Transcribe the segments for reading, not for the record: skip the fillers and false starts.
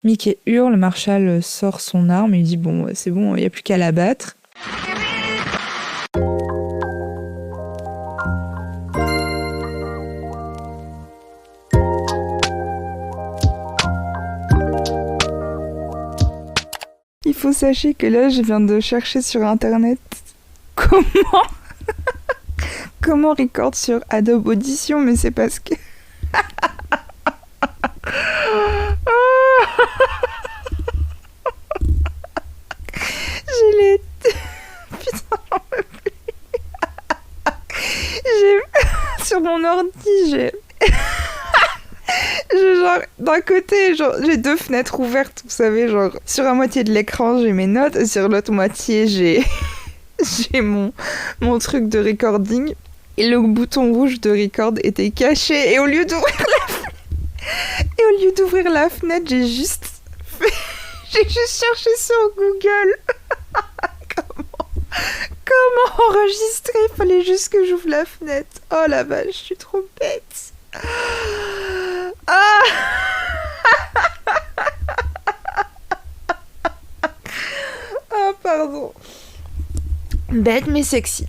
Mickey hurle, Marshall sort son arme et il dit bon, c'est bon, il n'y a plus qu'à l'abattre. Il faut sachez que là, je viens de chercher sur internet comment record sur Adobe Audition, mais c'est parce que j'ai les... Putain, j'en peux plus. Sur mon ordi, genre, d'un côté, genre, j'ai 2 fenêtres ouvertes, vous savez, genre, sur la moitié de l'écran, j'ai mes notes, et sur l'autre moitié, j'ai mon truc de recording, et le bouton rouge de record était caché, et au lieu d'ouvrir la fenêtre, j'ai juste cherché sur Google comment enregistrer, fallait juste que j'ouvre la fenêtre. Oh la vache, je suis trop bête. Ah oh, pardon. Bête mais sexy.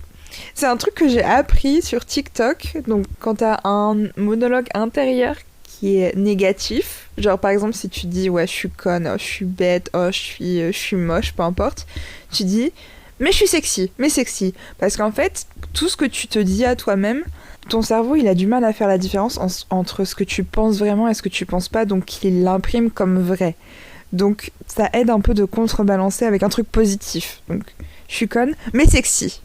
C'est un truc que j'ai appris sur TikTok. Donc quand t'as un monologue intérieur qui est négatif, genre par exemple si tu dis ouais je suis conne, oh, je suis bête, oh je suis moche, peu importe, tu dis mais je suis sexy, mais sexy. Parce qu'en fait, tout ce que tu te dis à toi-même, ton cerveau, il a du mal à faire la différence entre ce que tu penses vraiment et ce que tu penses pas, donc il l'imprime comme vrai. Donc ça aide un peu de contrebalancer avec un truc positif. Donc je suis conne, mais sexy.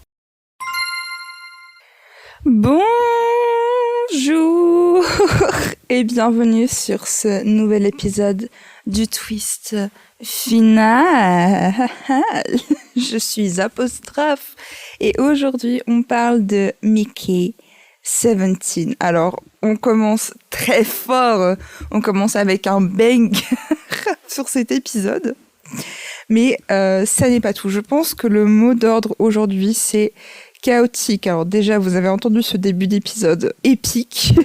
Bonjour et bienvenue sur ce nouvel épisode du twist final. Je suis Apostrophe et aujourd'hui on parle de Mickey 17. Alors on commence très fort, on commence avec un bang sur cet épisode. Mais ça n'est pas tout. Je pense que le mot d'ordre aujourd'hui c'est chaotique. Alors déjà vous avez entendu ce début d'épisode épique.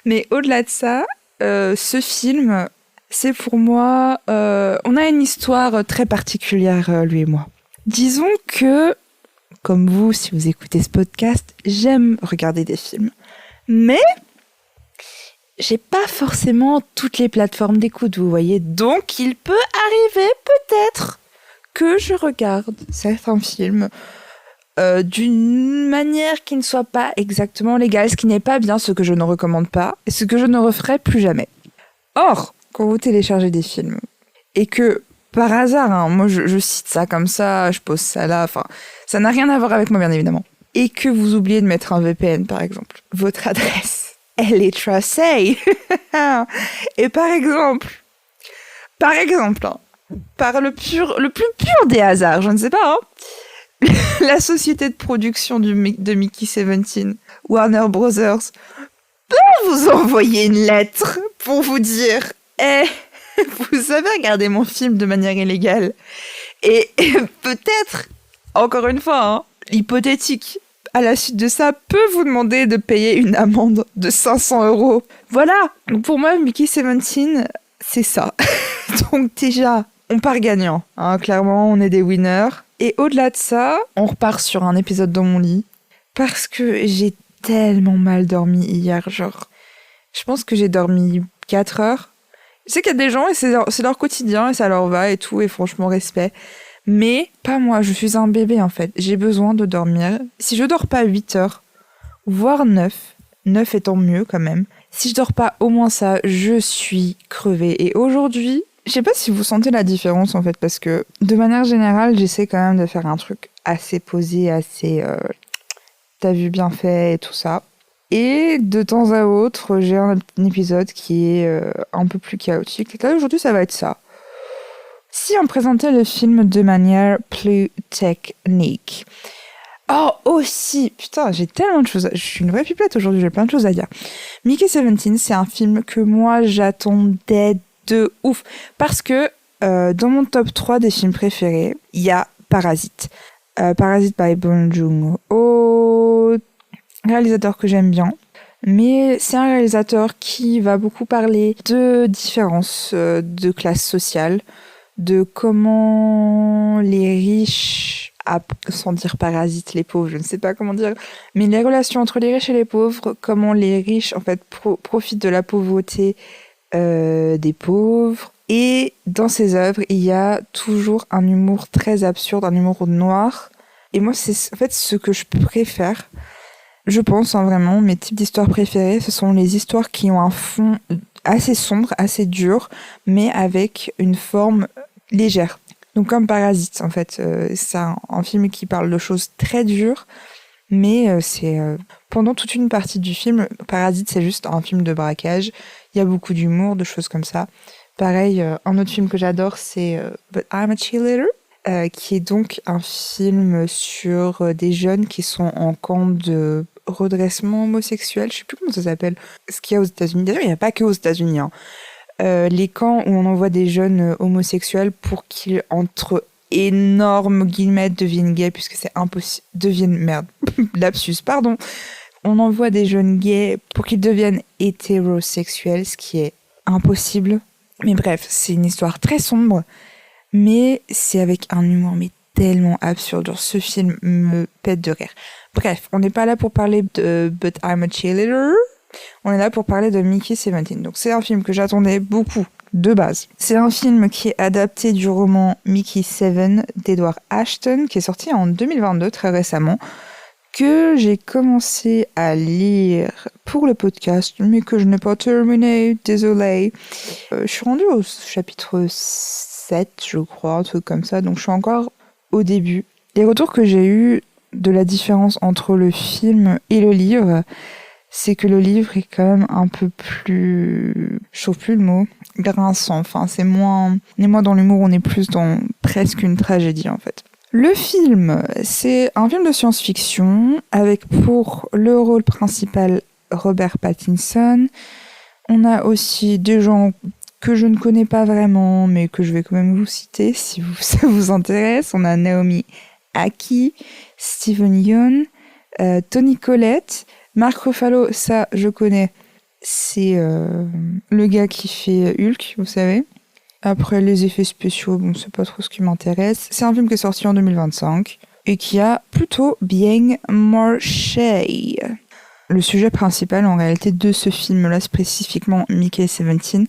Mais au-delà de ça, ce film, c'est pour moi... on a une histoire très particulière, lui et moi. Disons que, comme vous, si vous écoutez ce podcast, j'aime regarder des films. Mais j'ai pas forcément toutes les plateformes d'écoute, vous voyez. Donc, il peut arriver peut-être que je regarde certains films d'une manière qui ne soit pas exactement légale, ce qui n'est pas bien, ce que je ne recommande pas, et ce que je ne referai plus jamais. Or, quand vous téléchargez des films, et que, par hasard, hein, moi je cite ça comme ça, je pose ça là, enfin, ça n'a rien à voir avec moi bien évidemment, et que vous oubliez de mettre un VPN par exemple, votre adresse, elle est tracée. Et par exemple, hein, par le plus pur des hasards, je ne sais pas, hein, la société de production de Mickey 17, Warner Brothers, peut vous envoyer une lettre pour vous dire vous avez regardé mon film de manière illégale. Et peut-être, encore une fois, hein, hypothétique, à la suite de ça, peut vous demander de payer une amende de 500 €. Voilà, donc pour moi, Mickey 17, c'est ça. Donc déjà, on part gagnant, hein, clairement, on est des winners. Et au-delà de ça, on repart sur un épisode dans mon lit. Parce que j'ai tellement mal dormi hier. Genre, je pense que j'ai dormi 4 heures. Je sais qu'il y a des gens et c'est leur quotidien et ça leur va et tout. Et franchement, respect. Mais pas moi, je suis un bébé en fait. J'ai besoin de dormir. Si je dors pas 8 heures, voire 9 étant mieux quand même. Si je dors pas au moins ça, je suis crevée. Et aujourd'hui... Je sais pas si vous sentez la différence en fait, parce que de manière générale, j'essaie quand même de faire un truc assez posé, assez t'as vu bien fait et tout ça. Et de temps à autre, j'ai un épisode qui est un peu plus chaotique. Et là aujourd'hui, ça va être ça. Si on présentait le film de manière plus technique. Oh, aussi, putain, j'ai tellement de choses. Je suis une vraie pipelette aujourd'hui, j'ai plein de choses à dire. Mickey 17, c'est un film que moi j'attendais de ouf. Parce que dans mon top 3 des films préférés, il y a Parasite. Parasite by Bong Joon-ho, réalisateur que j'aime bien. Mais c'est un réalisateur qui va beaucoup parler de différences de classe sociale, de comment les riches, sans dire parasitent les pauvres, je ne sais pas comment dire, mais les relations entre les riches et les pauvres, comment les riches en fait profitent de la pauvreté des pauvres. Et dans ses œuvres, il y a toujours un humour très absurde, un humour noir. Et moi, c'est en fait ce que je préfère. Je pense, vraiment, mes types d'histoires préférées, ce sont les histoires qui ont un fond assez sombre, assez dur, mais avec une forme légère. Donc comme Parasite, en fait. C'est un film qui parle de choses très dures, mais pendant toute une partie du film, Parasite, c'est juste un film de braquage. Il y a beaucoup d'humour, de choses comme ça. Pareil, un autre film que j'adore, c'est But I'm a Cheerleader, qui est donc un film sur des jeunes qui sont en camp de redressement homosexuel. Je sais plus comment ça s'appelle. Ce qu'il y a aux États-Unis. D'ailleurs, il n'y a pas que aux États-Unis. Hein. Les camps où on envoie des jeunes homosexuels pour qu'ils, entre énormes guillemets, deviennent gays, puisque c'est impossible. Merde, lapsus, pardon. On envoie des jeunes gays pour qu'ils deviennent hétérosexuels, ce qui est impossible. Mais bref, c'est une histoire très sombre, mais c'est avec un humour mais tellement absurde. Genre, ce film me pète de rire. Bref, on n'est pas là pour parler de But I'm a Cheerleader. On est là pour parler de Mickey 17. Donc c'est un film que j'attendais beaucoup de base. C'est un film qui est adapté du roman Mickey 7 d'Edward Ashton, qui est sorti en 2022, très récemment, que j'ai commencé à lire pour le podcast, mais que je n'ai pas terminé, désolé. Je suis rendue au chapitre 7, je crois, un truc comme ça, donc je suis encore au début. Les retours que j'ai eus de la différence entre le film et le livre, c'est que le livre est quand même un peu plus... Je trouve plus le mot. Grinçant. Enfin, c'est moins... On est moins dans l'humour, on est plus dans presque une tragédie, en fait. Le film, c'est un film de science-fiction avec pour le rôle principal Robert Pattinson. On a aussi des gens que je ne connais pas vraiment, mais que je vais quand même vous citer si ça vous intéresse. On a Naomi Ackie, Steven Yeun, Toni Collette, Mark Ruffalo, ça je connais. C'est le gars qui fait Hulk, vous savez. Après, les effets spéciaux, bon, c'est pas trop ce qui m'intéresse. C'est un film qui est sorti en 2025 et qui a plutôt bien marché. Le sujet principal, en réalité, de ce film-là, spécifiquement Mickey 17,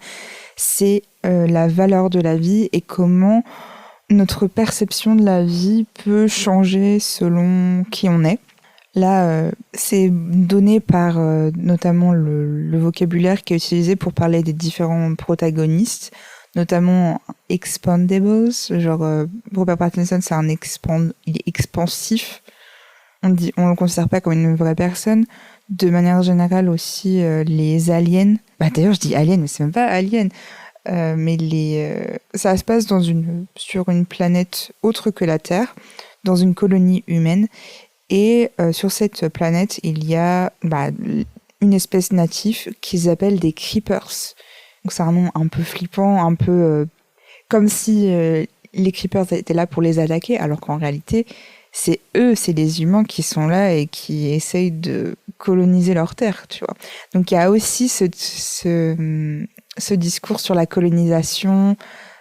c'est la valeur de la vie et comment notre perception de la vie peut changer selon qui on est. Là, c'est donné par notamment le vocabulaire qui est utilisé pour parler des différents protagonistes, notamment expandables, genre Robert Pattinson, il est expansif. On le considère pas comme une vraie personne. De manière générale aussi, les aliens. Bah d'ailleurs, je dis alien, mais c'est même pas alien. Mais ça se passe sur une planète autre que la Terre, dans une colonie humaine. Et sur cette planète, il y a une espèce native qu'ils appellent des creepers. Donc c'est un nom un peu flippant, un peu comme si les creepers étaient là pour les attaquer, alors qu'en réalité, c'est les humains qui sont là et qui essayent de coloniser leur terre, tu vois. Donc il y a aussi ce discours sur la colonisation,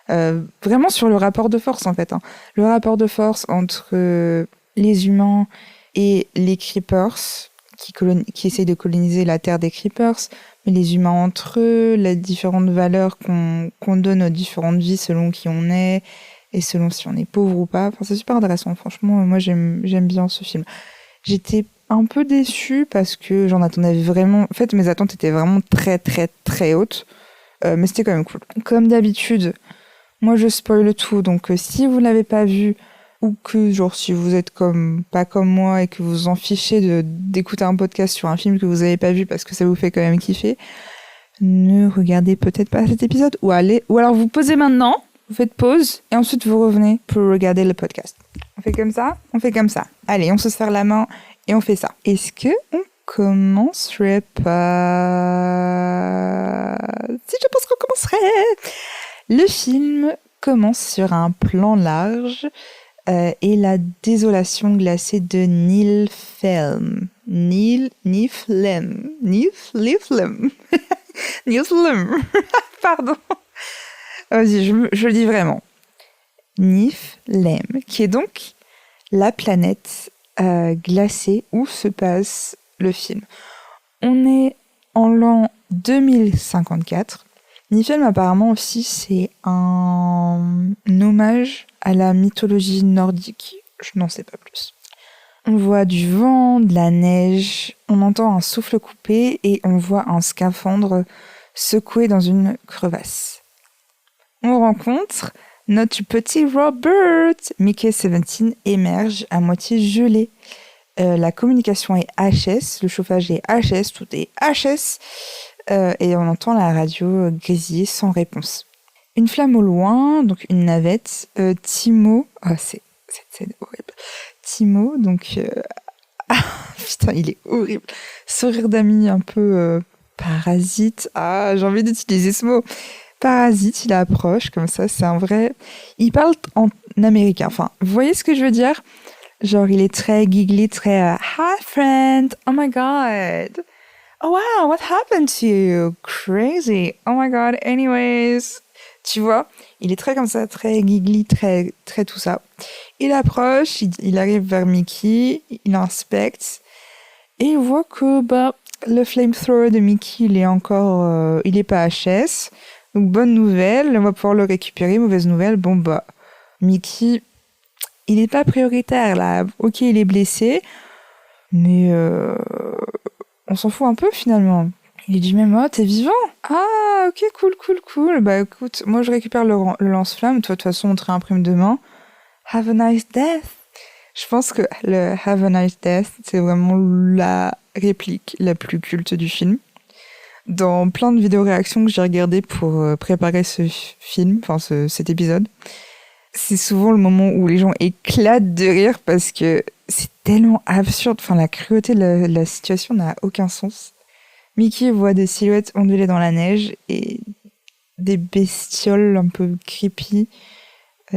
vraiment sur le rapport de force en fait. Hein. Le rapport de force entre les humains et les creepers qui essayent de coloniser la terre des creepers, mais les humains entre eux, les différentes valeurs qu'on donne aux différentes vies selon qui on est et selon si on est pauvre ou pas. Enfin, c'est super intéressant. Franchement, moi, j'aime bien ce film. J'étais un peu déçue parce que j'en attendais vraiment... En fait, mes attentes étaient vraiment très, très, très hautes. Mais c'était quand même cool. Comme d'habitude, moi, je spoil tout. Donc, si vous l'avez pas vu... ou que genre si vous êtes pas comme moi et que vous vous en fichez d'écouter un podcast sur un film que vous avez pas vu parce que ça vous fait quand même kiffer, ne regardez peut-être pas cet épisode ou alors vous posez maintenant, vous faites pause et ensuite vous revenez pour regarder le podcast. On fait comme ça. Allez, on se serre la main et on fait ça. Est-ce que on commencerait pas... Si je pense qu'on commencerait. Le film commence sur un plan large et la désolation glacée de Niflheim. Niflheim. Pardon. Vas-y, je le dis vraiment. Niflheim, qui est donc la planète glacée où se passe le film. On est en l'an 2054. Niflheim, apparemment aussi, c'est un hommage à la mythologie nordique. Je n'en sais pas plus. On voit du vent, de la neige, on entend un souffle coupé et on voit un scaphandre secoué dans une crevasse. On rencontre notre petit Robert. Mickey 17 émerge à moitié gelé. La communication est HS, le chauffage est HS, tout est HS. Et on entend la radio grésiller sans réponse. Une flamme au loin, donc une navette. Timo, c'est horrible. Timo, donc putain, il est horrible. Sourire d'ami un peu parasite. Ah, j'ai envie d'utiliser ce mot. Parasite, il approche comme ça, c'est un vrai. Il parle en américain. Enfin, vous voyez ce que je veux dire? Genre, il est très giggly, très Hi friend, oh my god. Oh wow, what happened to you? Crazy. Oh my god, anyways. Tu vois, il est très comme ça, très giggly, très, très tout ça. Il approche, il arrive vers Mickey, il inspecte, et il voit que le flamethrower de Mickey, il est encore, il est pas HS. Donc bonne nouvelle, on va pouvoir le récupérer. Mauvaise nouvelle, Mickey, il est pas prioritaire là. Ok, il est blessé, mais on s'en fout un peu finalement. Il dit même, oh, t'es vivant? Ah, ok, cool. Bah écoute, moi je récupère le lance-flamme. Toi, de toute façon, on te réimprime demain. Have a nice death. Je pense que le Have a nice death, c'est vraiment la réplique la plus culte du film. Dans plein de vidéos réactions que j'ai regardées pour préparer ce film, enfin cet épisode, c'est souvent le moment où les gens éclatent de rire parce que c'est tellement absurde. Enfin, la cruauté de la situation n'a aucun sens. Mickey voit des silhouettes ondulées dans la neige et des bestioles un peu creepy,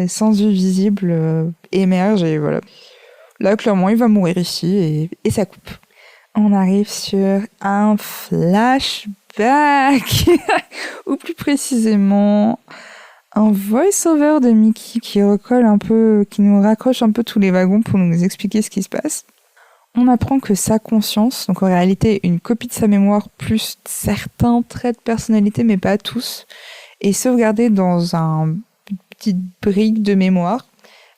sans yeux visibles, émergent et voilà. Là, clairement, il va mourir ici et ça coupe. On arrive sur un flashback, ou plus précisément un voice-over de Mickey qui nous raccroche un peu tous les wagons pour nous expliquer ce qui se passe. On apprend que sa conscience, donc en réalité une copie de sa mémoire plus certains traits de personnalité, mais pas tous, est sauvegardée dans une petite brique de mémoire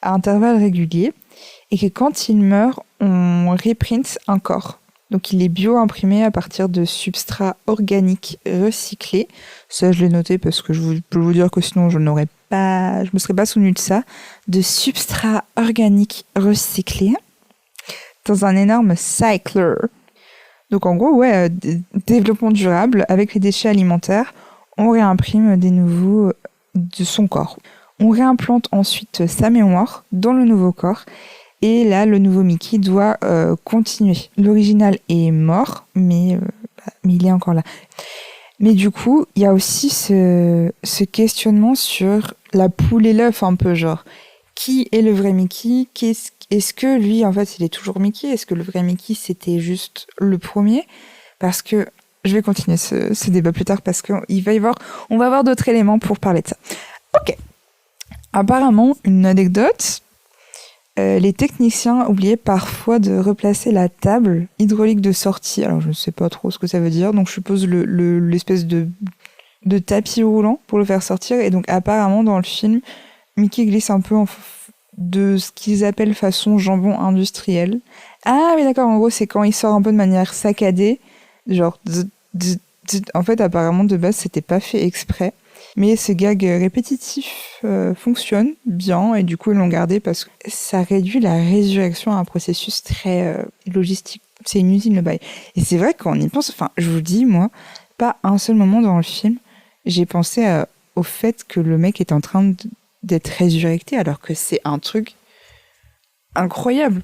à intervalles réguliers, et que quand il meurt, on reprint un corps. Donc il est bio-imprimé à partir de substrats organiques recyclés. Ça, je l'ai noté parce que je peux vous dire que sinon je me serais pas souvenu de ça. De substrats organiques recyclés dans un énorme cycler. Donc en gros, développement durable avec les déchets alimentaires, on réimprime des nouveaux de son corps. On réimplante ensuite sa mémoire dans le nouveau corps. Et là, le nouveau Mickey doit continuer. L'original est mort, mais il est encore là. Mais du coup, il y a aussi ce questionnement sur la poule et l'œuf, un peu genre. Qui est le vrai Mickey? Est-ce que lui, en fait, il est toujours Mickey? Est-ce que le vrai Mickey, c'était juste le premier? Parce que je vais continuer ce débat plus tard parce qu'on va avoir d'autres éléments pour parler de ça. Ok. Apparemment, une anecdote. Les techniciens oubliaient parfois de replacer la table hydraulique de sortie. Alors, je ne sais pas trop ce que ça veut dire. Donc, je suppose l'espèce de tapis roulant pour le faire sortir. Et donc, apparemment, dans le film, Mickey glisse un peu de ce qu'ils appellent façon jambon industriel. Ah oui, d'accord. En gros, c'est quand il sort un peu de manière saccadée. Genre, en fait, apparemment, de base, c'était pas fait exprès. Mais ce gag répétitif fonctionne bien et du coup ils l'ont gardé parce que ça réduit la résurrection à un processus très logistique. C'est une usine le bail. Et c'est vrai qu'on y pense, enfin je vous dis moi, pas un seul moment dans le film, j'ai pensé au fait que le mec est en train d'être résurrecté alors que c'est un truc incroyable.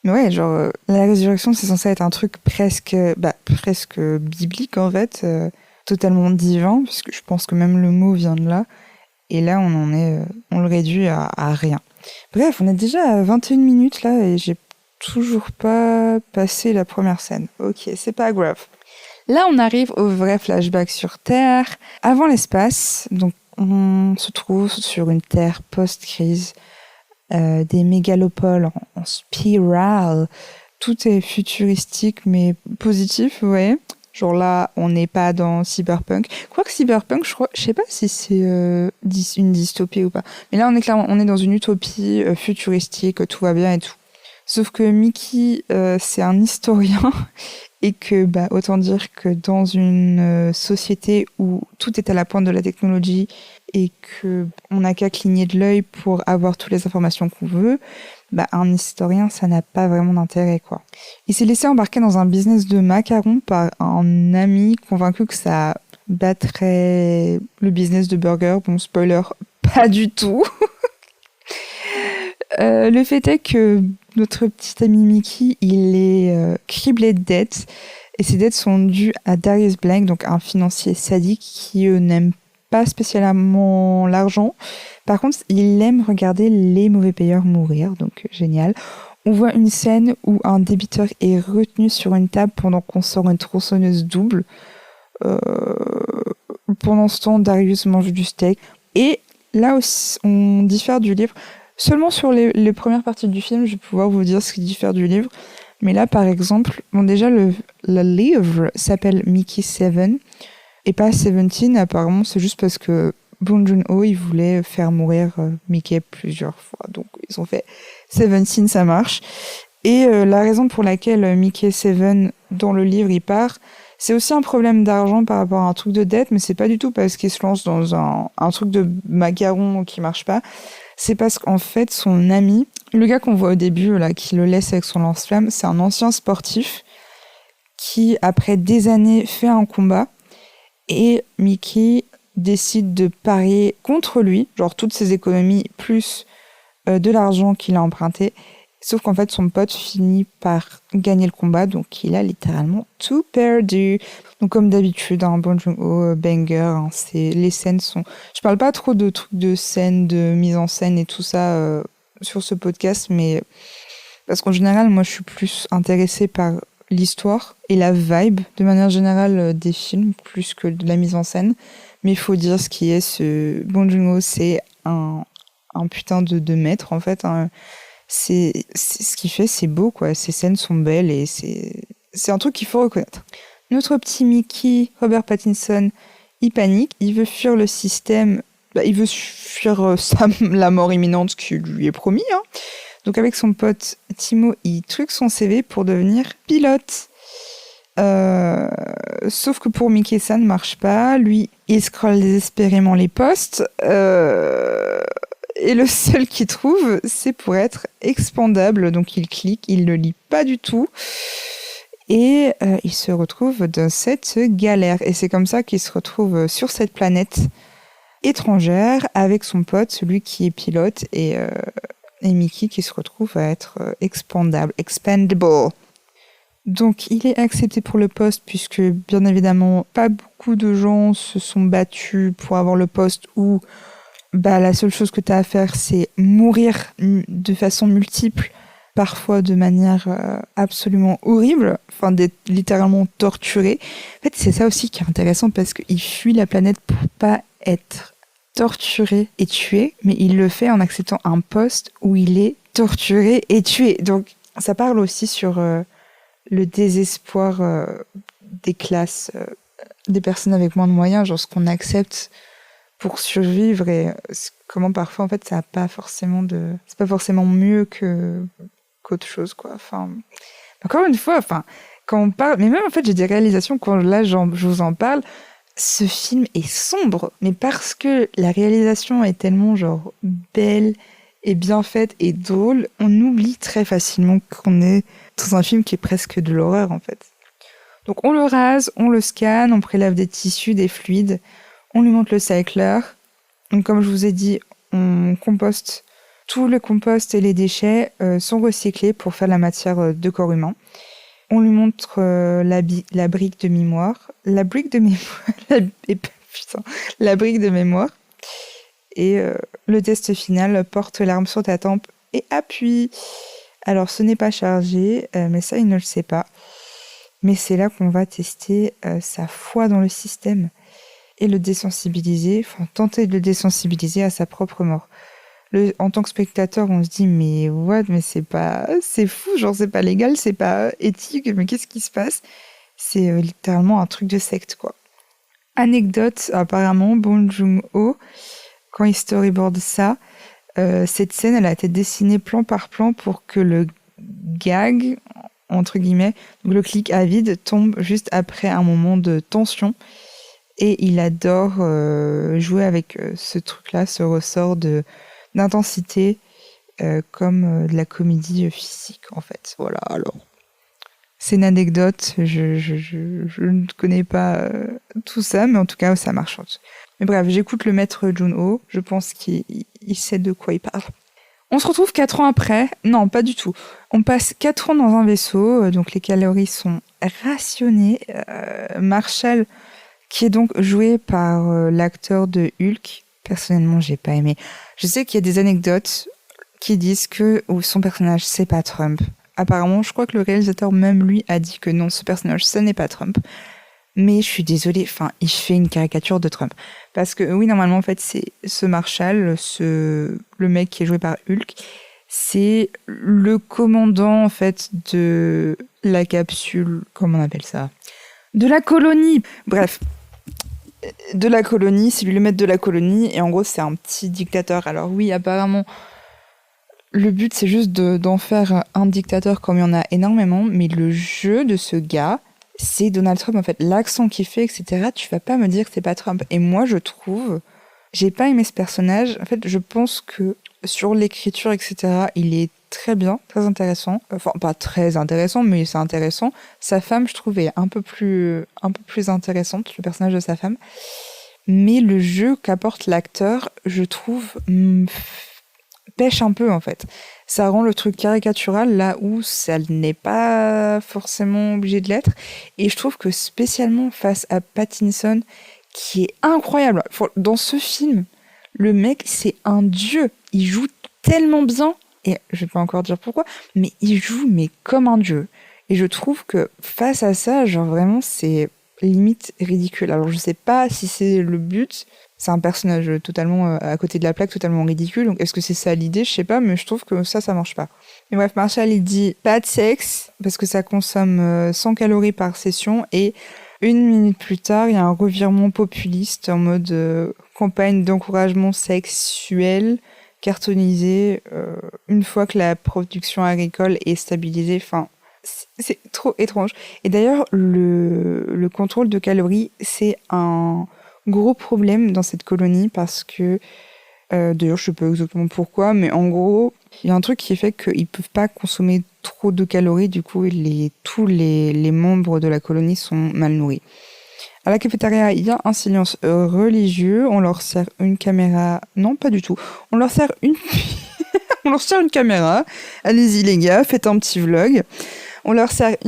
Mais ouais, genre la résurrection c'est censé être un truc presque biblique en fait. Totalement divin, puisque je pense que même le mot vient de là. Et là, on le réduit à rien. Bref, on est déjà à 21 minutes là et j'ai toujours pas passé la première scène. Ok, c'est pas grave. Là, on arrive au vrai flashback sur Terre, avant l'espace. Donc, on se trouve sur une Terre post-crise, des mégalopoles en spirale. Tout est futuristique mais positif, ouais. Genre là, on n'est pas dans Cyberpunk. Quoique Cyberpunk, je sais pas si c'est une dystopie ou pas. Mais là, on est dans une utopie futuristique, tout va bien et tout. Sauf que Mickey, c'est un historien et que, autant dire que dans une société où tout est à la pointe de la technologie et que on n'a qu'à cligner de l'œil pour avoir toutes les informations qu'on veut, un historien, ça n'a pas vraiment d'intérêt, quoi. Il s'est laissé embarquer dans un business de macarons par un ami convaincu que ça battrait le business de burger. Bon, spoiler, pas du tout. Le fait est que notre petit ami Mickey, il est criblé de dettes. Et ces dettes sont dues à Darius Blank, donc un financier sadique qui n'aime pas spécialement l'argent. Par contre, il aime regarder les mauvais payeurs mourir, donc génial. On voit une scène où un débiteur est retenu sur une table pendant qu'on sort une tronçonneuse double. Pendant ce temps, Darius mange du steak. Et là aussi, on diffère du livre. Seulement sur les premières parties du film, je vais pouvoir vous dire ce qui diffère du livre. Mais là, par exemple, déjà, le livre s'appelle Mickey 7 et pas 17. Apparemment, c'est juste parce que Bong Joon-ho, il voulait faire mourir Mickey plusieurs fois. Donc, ils ont fait 17, ça marche. Et la raison pour laquelle Mickey 7, dans le livre, il part, c'est aussi un problème d'argent par rapport à un truc de dette, mais c'est pas du tout parce qu'il se lance dans un truc de macaron qui marche pas. C'est parce qu'en fait, son ami, le gars qu'on voit au début, là, qui le laisse avec son lance-flamme, c'est un ancien sportif qui, après des années, fait un combat et Mickey décide de parier contre lui, genre toutes ses économies plus de l'argent qu'il a emprunté. Sauf qu'en fait, son pote finit par gagner le combat, donc il a littéralement tout perdu. Donc comme d'habitude, un Bong Joon-ho banger, hein, les scènes sont... Je parle pas trop de trucs de scènes, de mise en scène et tout ça sur ce podcast, mais parce qu'en général, moi, je suis plus intéressée par l'histoire et la vibe, de manière générale, des films, plus que de la mise en scène. Mais il faut dire ce qui est, ce Bong Joon-ho, c'est un putain de maître, en fait, hein. C'est ce qu'il fait, c'est beau, quoi. Ces scènes sont belles et c'est un truc qu'il faut reconnaître. Notre petit Mickey, Robert Pattinson, il panique, il veut fuir le système, il veut fuir la mort imminente qui lui est promis, hein. Donc avec son pote Timo, il truque son CV pour devenir pilote. Sauf que pour Mickey, ça ne marche pas. Lui, il scrolle désespérément les posts. Et le seul qu'il trouve, c'est pour être expandable. Donc il clique, il ne lit pas du tout. Et il se retrouve dans cette galère. Et c'est comme ça qu'il se retrouve sur cette planète étrangère avec son pote, celui qui est pilote, et Mickey qui se retrouve à être expandable. Donc il est accepté pour le poste puisque bien évidemment pas beaucoup de gens se sont battus pour avoir le poste où la seule chose que tu as à faire, c'est mourir de façon multiple, parfois de manière absolument horrible, enfin d'être littéralement torturé. En fait, c'est ça aussi qui est intéressant parce qu'il fuit la planète pour pas être torturé et tué, mais il le fait en acceptant un poste où il est torturé et tué. Donc ça parle aussi sur le désespoir des classes, des personnes avec moins de moyens, genre ce qu'on accepte pour survivre et comment parfois en fait c'est pas forcément mieux qu'autre chose, quoi. Enfin, encore une fois, quand on parle, mais même en fait j'ai des réalisations quand là je vous en parle, ce film est sombre, mais parce que la réalisation est tellement genre belle et bien faite et drôle, on oublie très facilement qu'on est dans un film qui est presque de l'horreur, en fait. Donc on le rase, on le scanne, on prélève des tissus, des fluides, on lui monte le cycler. Donc comme je vous ai dit, on composte. Tout le compost et les déchets sont recyclés pour faire la matière de corps humain. On lui montre la brique de mémoire. La brique de mémoire. La brique de mémoire. et le test final, porte l'arme sur ta tempe et appuie. Alors ce n'est pas chargé, mais ça il ne le sait pas. Mais c'est là qu'on va tester sa foi dans le système et le désensibiliser, enfin tenter de le désensibiliser à sa propre mort. En tant que spectateur, on se dit mais what, mais c'est fou, genre c'est pas légal, c'est pas éthique, mais qu'est-ce qui se passe? C'est littéralement un truc de secte quoi. Anecdote, apparemment, Bong Joon-ho, quand il storyboard ça, cette scène elle a été dessinée plan par plan pour que le gag, entre guillemets, donc le clic à vide tombe juste après un moment de tension. Et il adore jouer avec ce truc-là, ce ressort d'intensité, comme de la comédie physique, en fait. Voilà, alors. C'est une anecdote, je ne connais pas tout ça, mais en tout cas, ça marche. Mais bref, j'écoute le maître Joon-ho, je pense qu'il sait de quoi il parle. On se retrouve 4 ans après. Non, pas du tout. On passe 4 ans dans un vaisseau, donc les calories sont rationnées. Marshall, qui est donc joué par l'acteur de Hulk. Personnellement, j'ai pas aimé. Je sais qu'il y a des anecdotes qui disent que son personnage, c'est pas Trump. Apparemment, je crois que le réalisateur même lui a dit que non, ce personnage, ce n'est pas Trump. Mais je suis désolée, enfin, il fait une caricature de Trump. Parce que oui, normalement, en fait, c'est ce Marshall, le mec qui est joué par Hulk, c'est le commandant, en fait, de la capsule, comment on appelle ça ? De la colonie. Bref, de la colonie, c'est lui le maître de la colonie, et en gros, c'est un petit dictateur. Alors oui, apparemment, le but, c'est juste d'en faire un dictateur comme il y en a énormément, mais le jeu de ce gars, c'est Donald Trump, en fait. L'accent qu'il fait, etc., tu vas pas me dire que c'est pas Trump. Et moi, je trouve, j'ai pas aimé ce personnage. En fait, je pense que sur l'écriture, etc., il est très bien, très intéressant. Enfin, pas très intéressant, mais c'est intéressant. Sa femme, je trouve, est un peu plus intéressante, le personnage de sa femme. Mais le jeu qu'apporte l'acteur, je trouve, pêche un peu, en fait. Ça rend le truc caricatural là où ça n'est pas forcément obligé de l'être. Et je trouve que spécialement face à Pattinson, qui est incroyable. Dans ce film, le mec, c'est un dieu. Il joue tellement bien. Et je vais pas encore dire pourquoi, mais il joue mais comme un dieu. Et je trouve que face à ça, genre vraiment, c'est limite ridicule. Alors je sais pas si c'est le but. C'est un personnage totalement à côté de la plaque, totalement ridicule. Donc est-ce que c'est ça l'idée? Je sais pas, mais je trouve que ça marche pas. Et bref, Marshall, il dit pas de sexe, parce que ça consomme 100 calories par session. Et 1 minute plus tard, il y a un revirement populiste en mode campagne d'encouragement sexuel, cartonisée, une fois que la production agricole est stabilisée. Enfin, c'est trop étrange. Et d'ailleurs, le contrôle de calories, c'est un gros problème dans cette colonie parce que, d'ailleurs je sais pas exactement pourquoi, mais en gros il y a un truc qui fait qu'ils peuvent pas consommer trop de calories, du coup tous les membres de la colonie sont mal nourris. À la cafétéria, il y a un silence religieux, on leur sert une caméra, non pas du tout, on leur sert une on leur sert une caméra, allez-y les gars, faites un petit vlog, on leur sert une